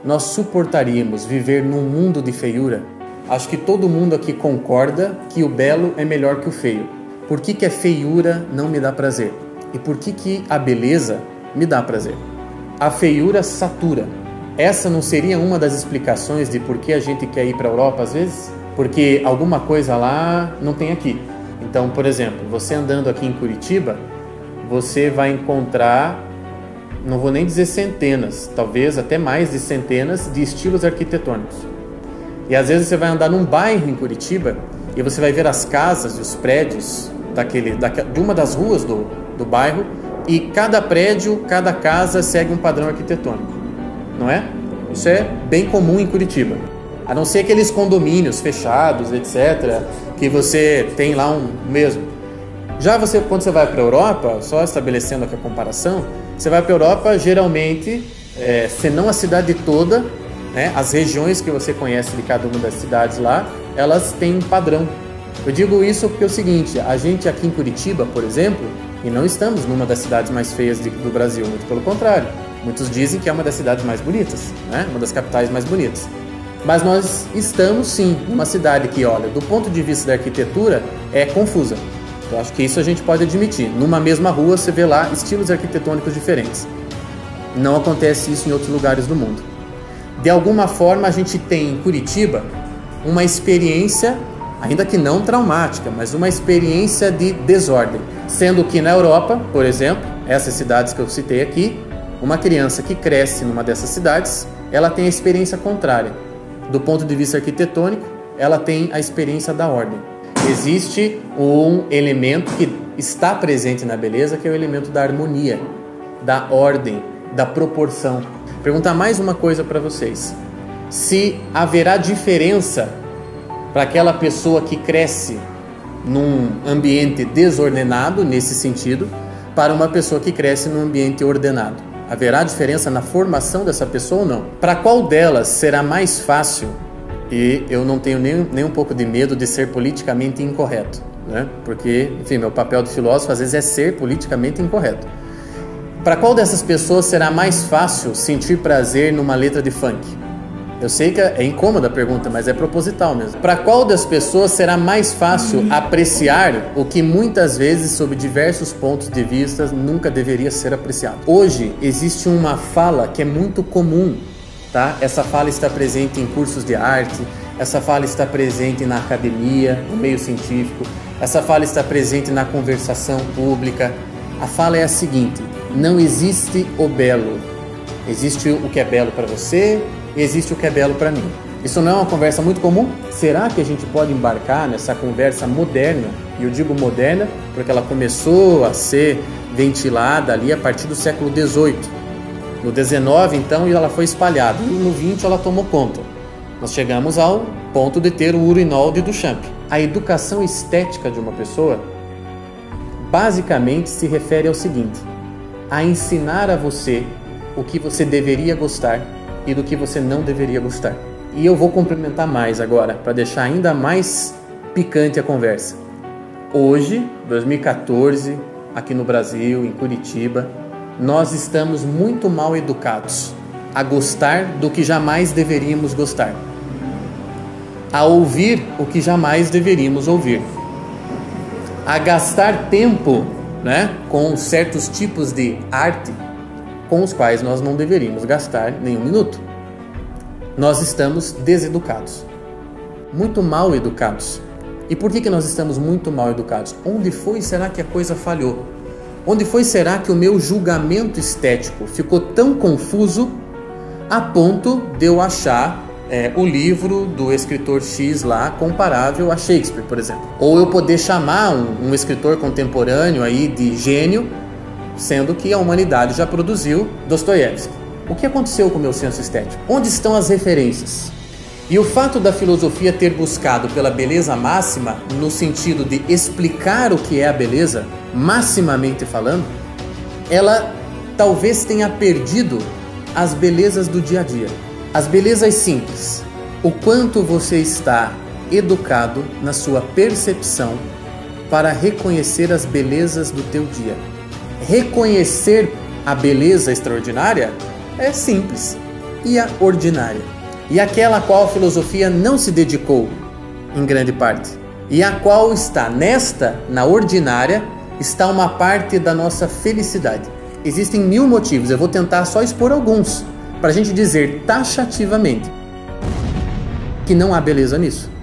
nós suportaríamos viver num mundo de feiura? Acho que todo mundo aqui concorda que o belo é melhor que o feio. Por que a feiura não me dá prazer? E por que a beleza me dá prazer? A feiura satura. Essa não seria uma das explicações de por que a gente quer ir para a Europa às vezes? Porque alguma coisa lá não tem aqui. Então, por exemplo, você andando aqui em Curitiba, você vai encontrar, não vou nem dizer centenas, talvez até mais de centenas de estilos arquitetônicos. E às vezes você vai andar num bairro em Curitiba e você vai ver as casas e os prédios de uma das ruas do bairro, e cada prédio, cada casa segue um padrão arquitetônico, não é? Isso é bem comum em Curitiba. A não ser aqueles condomínios fechados, etc., que você tem lá um mesmo. Já quando você vai para a Europa, só estabelecendo aqui a comparação, você vai para a Europa, geralmente, se não a cidade toda, né, as regiões que você conhece de cada uma das cidades lá, elas têm um padrão. Eu digo isso porque é o seguinte, a gente aqui em Curitiba, por exemplo, e não estamos numa das cidades mais feias do Brasil, muito pelo contrário. Muitos dizem que é uma das cidades mais bonitas, né? Uma das capitais mais bonitas. Mas nós estamos sim numa cidade que, olha, do ponto de vista da arquitetura, é confusa. Eu acho que isso a gente pode admitir. Numa mesma rua você vê lá estilos arquitetônicos diferentes. Não acontece isso em outros lugares do mundo. De alguma forma a gente tem em Curitiba uma experiência, ainda que não traumática, mas uma experiência de desordem. Sendo que na Europa, por exemplo, essas cidades que eu citei aqui, uma criança que cresce numa dessas cidades, ela tem a experiência contrária. Do ponto de vista arquitetônico, ela tem a experiência da ordem. Existe um elemento que está presente na beleza, que é o elemento da harmonia, da ordem, da proporção. Perguntar mais uma coisa para vocês. Se haverá diferença para aquela pessoa que cresce num ambiente desordenado, nesse sentido, para uma pessoa que cresce num ambiente ordenado? Haverá diferença na formação dessa pessoa ou não? Para qual delas será mais fácil, e eu não tenho nem um pouco de medo de ser politicamente incorreto, né? Porque, enfim, meu papel de filósofo às vezes é ser politicamente incorreto. Para qual dessas pessoas será mais fácil sentir prazer numa letra de funk? Eu sei que é incômoda a pergunta, mas é proposital mesmo. Para qual das pessoas será mais fácil apreciar o que muitas vezes, sob diversos pontos de vista, nunca deveria ser apreciado? Hoje existe uma fala que é muito comum, tá? Essa fala está presente em cursos de arte, essa fala está presente na academia, no meio científico, essa fala está presente na conversação pública. A fala é a seguinte: não existe o belo. Existe o que é belo para você, e existe o que é belo para mim. Isso não é uma conversa muito comum? Será que a gente pode embarcar nessa conversa moderna? E eu digo moderna porque ela começou a ser ventilada ali a partir do século XVIII. No XIX, então, ela foi espalhada. E no XX ela tomou conta. Nós chegamos ao ponto de ter o urinol de Duchamp. A educação estética de uma pessoa basicamente se refere ao seguinte: a ensinar a você o que você deveria gostar e do que você não deveria gostar. E eu vou complementar mais agora, para deixar ainda mais picante a conversa. Hoje, 2014, aqui no Brasil, em Curitiba, nós estamos muito mal educados a gostar do que jamais deveríamos gostar, a ouvir o que jamais deveríamos ouvir, a gastar tempo, né, com certos tipos de arte com os quais nós não deveríamos gastar nenhum minuto. Nós estamos deseducados, muito mal educados. E por que nós estamos muito mal educados? Onde foi será que a coisa falhou? Onde foi será que o meu julgamento estético ficou tão confuso a ponto de eu achar o livro do escritor X lá comparável a Shakespeare, por exemplo? Ou eu poder chamar um escritor contemporâneo aí de gênio, sendo que a humanidade já produziu Dostoiévski. O que aconteceu com o meu senso estético? Onde estão as referências? E o fato da filosofia ter buscado pela beleza máxima, no sentido de explicar o que é a beleza, maximamente falando, ela talvez tenha perdido as belezas do dia a dia. As belezas simples. O quanto você está educado na sua percepção para reconhecer as belezas do teu dia. Reconhecer a beleza extraordinária é simples. e a ordinária. E aquela a qual a filosofia não se dedicou, em grande parte. E a qual está nesta, na ordinária, está uma parte da nossa felicidade. Existem 1000 motivos, eu vou tentar só expor alguns, para a gente dizer taxativamente que não há beleza nisso.